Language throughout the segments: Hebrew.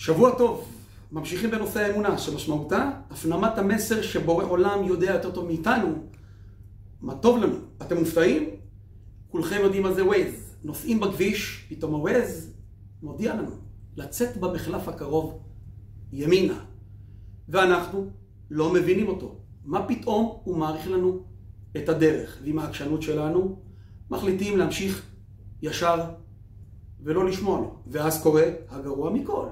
שבוע טוב, ממשיכים בנושא האמונה שמשמעותה הפנמת המסר שבורא עולם יודע יותר טוב מאיתנו מה טוב לנו. אתם מופתעים? כולכם יודעים מה זה ווייז. נוסעים בכביש, פתאום הווייז מודיע לנו לצאת במחלף הקרוב ימינה, ואנחנו לא מבינים אותו. מה פתאום הוא מעריך לנו את הדרך, ועם העקשנות שלנו מחליטים להמשיך ישר ולא לשמוע לו, ואז קורה הגרוע מכל,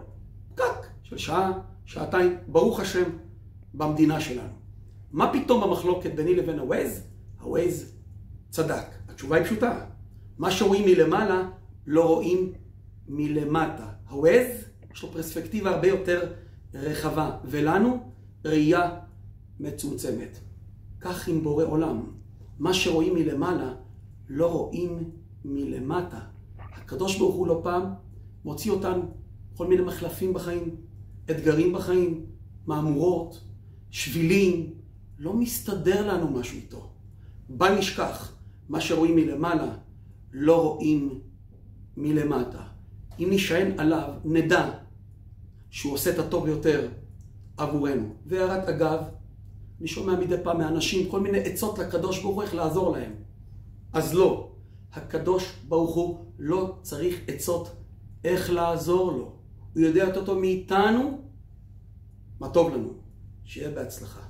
פקק של שעה, שעתיים, ברוך השם, במדינה שלנו. מה פתאום במחלוקת ביני לבין הווייז? הווייז צדק. התשובה היא פשוטה. מה שרואים מלמעלה לא רואים מלמטה. הווייז יש לו פרספקטיבה הרבה יותר רחבה, ולנו ראייה מצומצמת. כך עם בורא עולם. מה שרואים מלמעלה לא רואים מלמטה. הקדוש ברוך הוא לא פעם מוציא אותנו כל מיני מחלפים בחיים, אתגרים בחיים, מהמורות, שבילים. לא מסתדר לנו משהו איתו. בל נשכח, מה שרואים מלמעלה לא רואים מלמטה. אם נשען עליו נדע שהוא עושה את הטוב ביותר עבורנו. והערת אגב, אני שומע מדי פעם מאנשים כל מיני עצות לקדוש ברוך הוא איך לעזור להם. אז לא, הקדוש ברוך הוא לא צריך עצות איך לעזור לו. הוא יודע יותר טוב מאיתנו מה טוב לנו. שיהיה בהצלחה.